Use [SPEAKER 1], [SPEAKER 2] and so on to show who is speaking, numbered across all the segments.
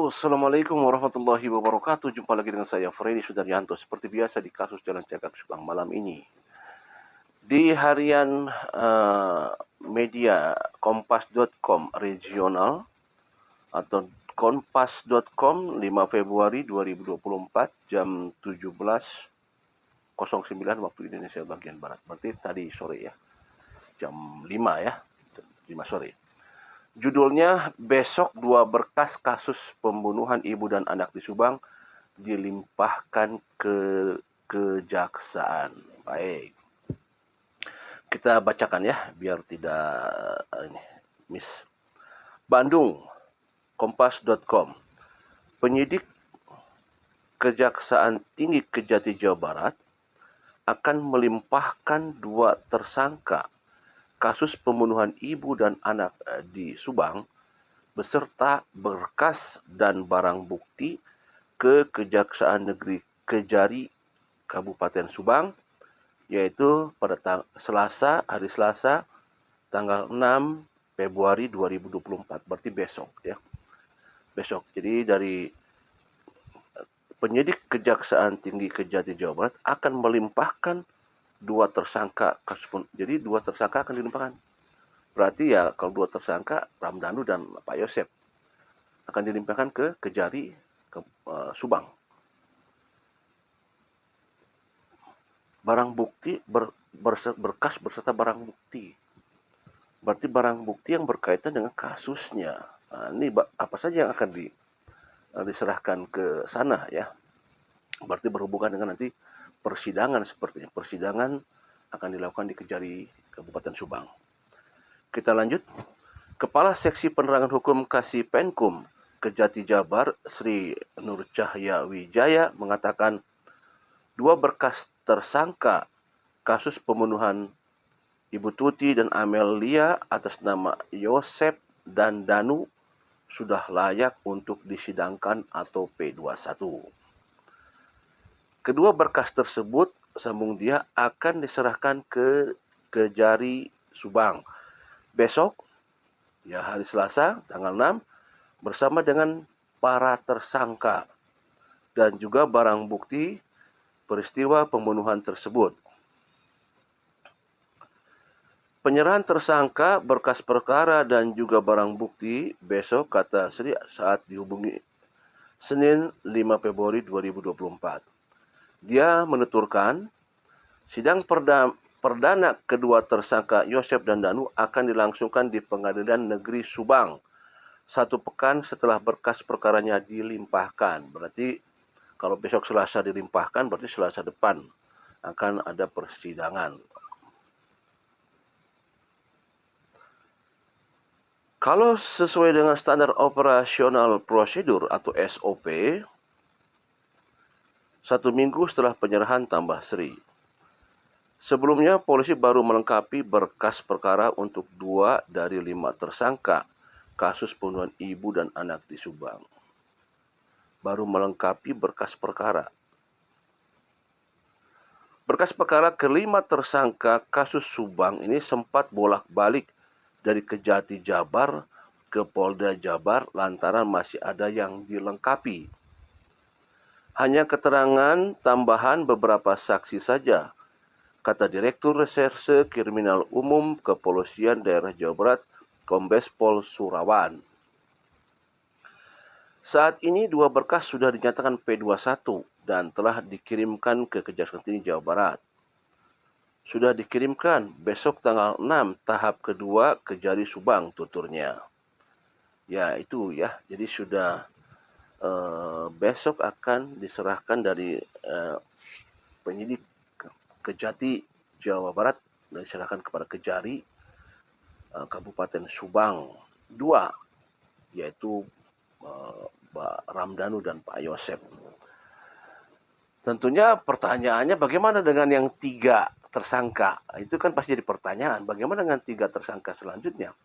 [SPEAKER 1] Assalamualaikum warahmatullahi wabarakatuh. Jumpa lagi dengan saya, Freddy Sudaryanto. Seperti biasa di kasus Jalan Cagak Subang malam ini. Di harian media kompas.com regional atau kompas.com 5 Februari 2024 jam 17.09 waktu Indonesia bagian Barat. Berarti tadi sore ya, jam 5 ya, 5 sore. Judulnya, besok 2 berkas kasus pembunuhan ibu dan anak di Subang dilimpahkan ke kejaksaan. Baik, kita bacakan ya, biar tidak miss. Bandung, kompas.com. Penyidik Kejaksaan Tinggi Kejati Jawa Barat akan melimpahkan 2 tersangka kasus pembunuhan ibu dan anak di Subang beserta berkas dan barang bukti ke Kejaksaan Negeri Kejari Kabupaten Subang, yaitu pada hari Selasa tanggal 6 Februari 2024, berarti besok ya. Besok. Jadi dari penyidik Kejaksaan Tinggi Kejati Jawa Barat akan melimpahkan 2 tersangka kasus. Jadi 2 tersangka akan dilimpahkan. Berarti ya kalau 2 tersangka, Ramdhanu dan Pak Yosep, akan dilimpahkan ke Kejari Subang. Barang bukti berkas beserta barang bukti. Berarti barang bukti yang berkaitan dengan kasusnya. Nah, ini apa saja yang akan diserahkan ke sana ya. Berarti berhubungan dengan nanti persidangan sepertinya. Persidangan akan dilakukan di Kejari Kabupaten Subang. Kita lanjut. Kepala Seksi Penerangan Hukum Kasipenkum Kejati Jabar, Sri Nur Cahya Wijaya, mengatakan 2 berkas tersangka kasus pembunuhan Ibu Tuti dan Amelia atas nama Yosep dan Danu sudah layak untuk disidangkan atau P21. Kedua berkas tersebut, sambung dia, akan diserahkan ke Kejari Subang besok, ya hari Selasa, tanggal 6, bersama dengan para tersangka dan juga barang bukti peristiwa pembunuhan tersebut. Penyerahan tersangka, berkas perkara dan juga barang bukti besok, kata Sri saat dihubungi Senin 5 Februari 2024. Dia menuturkan, sidang perdana kedua tersangka Yosep dan Danu akan dilangsungkan di Pengadilan Negeri Subang 1 pekan setelah berkas perkaranya dilimpahkan. Berarti kalau besok Selasa dilimpahkan, berarti Selasa depan akan ada persidangan. Kalau sesuai dengan standar operasional prosedur atau SOP, 1 minggu setelah penyerahan, tambah Sri. Sebelumnya, polisi baru melengkapi berkas perkara untuk 2 dari 5 tersangka kasus pembunuhan ibu dan anak di Subang. Baru melengkapi berkas perkara. Berkas perkara ke-5 tersangka kasus Subang ini sempat bolak-balik dari Kejati Jabar ke Polda Jabar lantaran masih ada yang dilengkapi. Hanya keterangan tambahan beberapa saksi saja, kata Direktur Reserse Kriminal Umum Kepolisian Daerah Jawa Barat, Kombes Pol Surawan. Saat ini 2 berkas sudah dinyatakan P21 dan telah dikirimkan ke Kejaksaan Tinggi Jawa Barat. Sudah dikirimkan besok tanggal 6 tahap kedua Kejari Subang, tuturnya. Ya itu ya, jadi sudah besok akan diserahkan dari penyidik Kejati Jawa Barat dan diserahkan kepada Kejari Kabupaten Subang 2, yaitu Pak Ramdhanu dan Pak Yosep. Tentunya pertanyaannya, bagaimana dengan yang 3 tersangka? Itu kan pasti jadi pertanyaan. Bagaimana dengan 3 tersangka selanjutnya?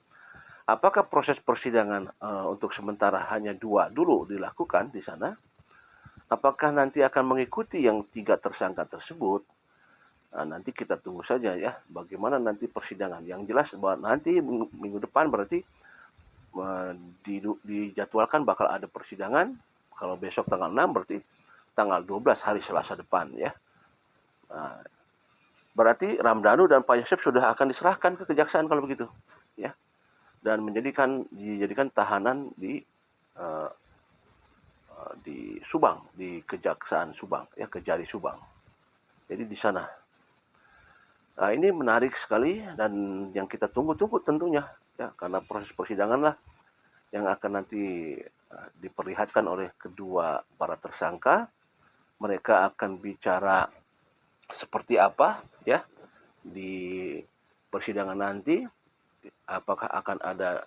[SPEAKER 1] Apakah proses persidangan untuk sementara hanya 2 dulu dilakukan di sana? Apakah nanti akan mengikuti yang 3 tersangka tersebut? Nah, nanti kita tunggu saja ya, bagaimana nanti persidangan. Yang jelas bahwa nanti minggu depan berarti dijadwalkan bakal ada persidangan. Kalau besok tanggal 6 berarti tanggal 12 hari Selasa depan ya. Nah, berarti Ramdhanu dan Pak Yosep sudah akan diserahkan ke kejaksaan kalau begitu ya. Dan dijadikan tahanan di Subang, di Kejaksaan Subang ya, Kejari Subang. Jadi di sana. Nah, ini menarik sekali dan yang kita tunggu-tunggu tentunya ya, karena proses persidangan lah yang akan nanti diperlihatkan oleh kedua para tersangka. Mereka akan bicara seperti apa ya di persidangan nanti. Apakah akan ada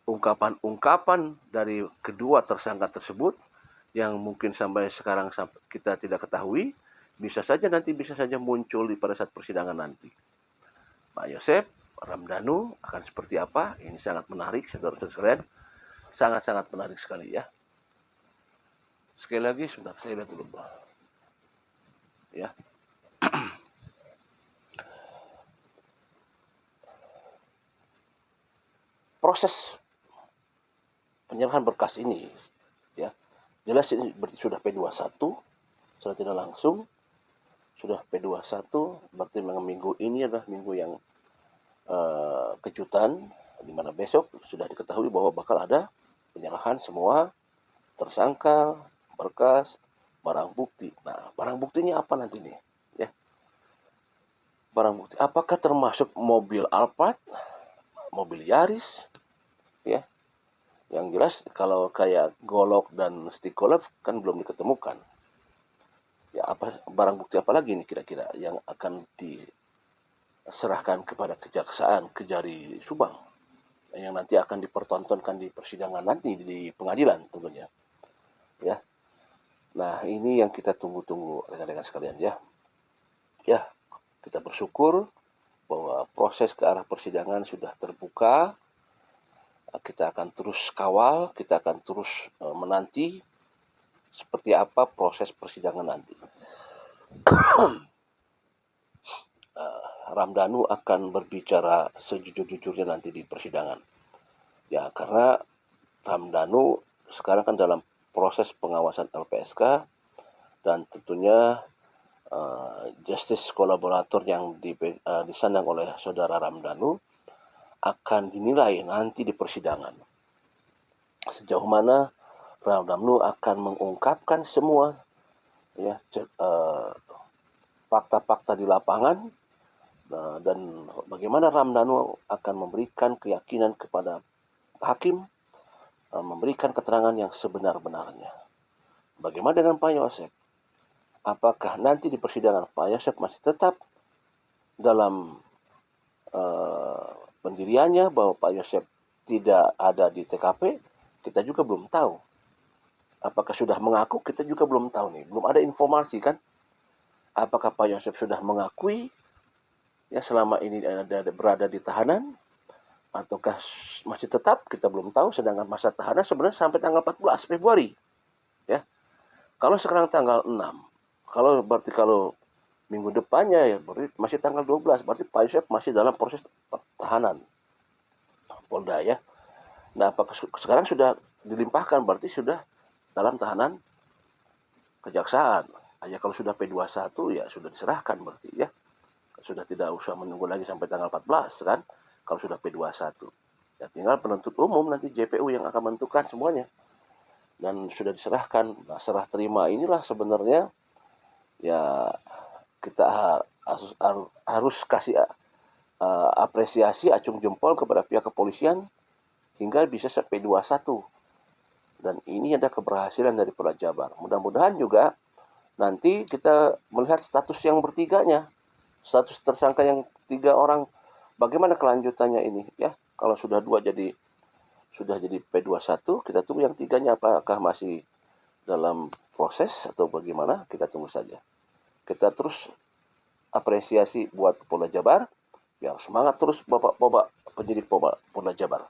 [SPEAKER 1] ungkapan-ungkapan dari kedua tersangka tersebut yang mungkin sampai sekarang kita tidak ketahui, bisa saja muncul pada saat persidangan nanti. Pak Yosep, Ramdhanu akan seperti apa? Ini sangat menarik, saudara-saudara sekalian. Sangat-sangat menarik sekali ya. Sekali lagi, sebentar, saya lihat dulu. Ya. Proses penyerahan berkas ini ya, jelas ini sudah P21, sudah tidak langsung, sudah P21, berarti minggu ini adalah minggu yang kejutan, di mana besok sudah diketahui bahwa bakal ada penyerahan semua tersangka, berkas, barang bukti. Nah, barang buktinya apa nanti nih? Ya. Barang bukti, apakah termasuk mobil Alphard, mobil Yaris, ya? Yang jelas kalau kayak golok dan stikolov kan belum diketemukan. Ya, apa barang bukti apa lagi nih kira-kira yang akan diserahkan kepada kejaksaan Kejari Subang yang nanti akan dipertontonkan di persidangan nanti di pengadilan tentunya. Ya. Nah, ini yang kita tunggu-tunggu rekan-rekan sekalian ya. Ya, kita bersyukur bahwa proses ke arah persidangan sudah terbuka. Kita akan terus kawal, kita akan terus menanti seperti apa proses persidangan nanti. Ramdhanu akan berbicara sejujur-jujurnya nanti di persidangan. Ya, karena Ramdhanu sekarang kan dalam proses pengawasan LPSK dan tentunya justice kolaborator yang disandang oleh saudara Ramdhanu akan dinilai nanti di persidangan. Sejauh mana Ramdhanu akan mengungkapkan semua ya fakta-fakta di lapangan dan bagaimana Ramdhanu akan memberikan keyakinan kepada hakim, memberikan keterangan yang sebenar-benarnya. Bagaimana dengan Pak Yosep? Apakah nanti di persidangan Pak Yosep masih tetap dalam pendiriannya bahwa Pak Yosep tidak ada di TKP? Kita juga belum tahu. Apakah sudah mengaku? Kita juga belum tahu nih. Belum ada informasi kan? Apakah Pak Yosep sudah mengakui ya selama ini berada di tahanan? Ataukah masih tetap? Kita belum tahu. Sedangkan masa tahanan sebenarnya sampai tanggal 14 Februari. Ya. Kalau sekarang tanggal 6. Berarti kalau minggu depannya ya berarti masih tanggal 12. Berarti Pak Yosep masih dalam proses tahanan Polda ya. Nah, apakah sekarang sudah dilimpahkan berarti sudah dalam tahanan kejaksaan. Ya kalau sudah P21 ya sudah diserahkan berarti ya. Sudah tidak usah menunggu lagi sampai tanggal 14 kan. Kalau sudah P21. Ya tinggal penuntut umum nanti JPU yang akan menentukan semuanya. Dan sudah diserahkan. Nah, serah terima inilah sebenarnya ya kita harus kasih apresiasi acung jempol kepada pihak kepolisian hingga bisa sampai 21. Dan ini ada keberhasilan dari Polda Jabar. Mudah-mudahan juga nanti kita melihat status yang bertiganya. Status tersangka yang 3 orang. Bagaimana kelanjutannya ini ya. Kalau sudah 2 sudah jadi P21, kita tunggu yang 3-nya apakah masih dalam proses atau bagaimana, kita tunggu saja. Kita terus apresiasi buat Polda Jabar. Biar semangat terus Bapak penyidik Polda Jabar.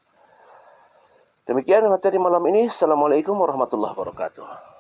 [SPEAKER 1] Demikian materi malam ini. Assalamualaikum warahmatullahi wabarakatuh.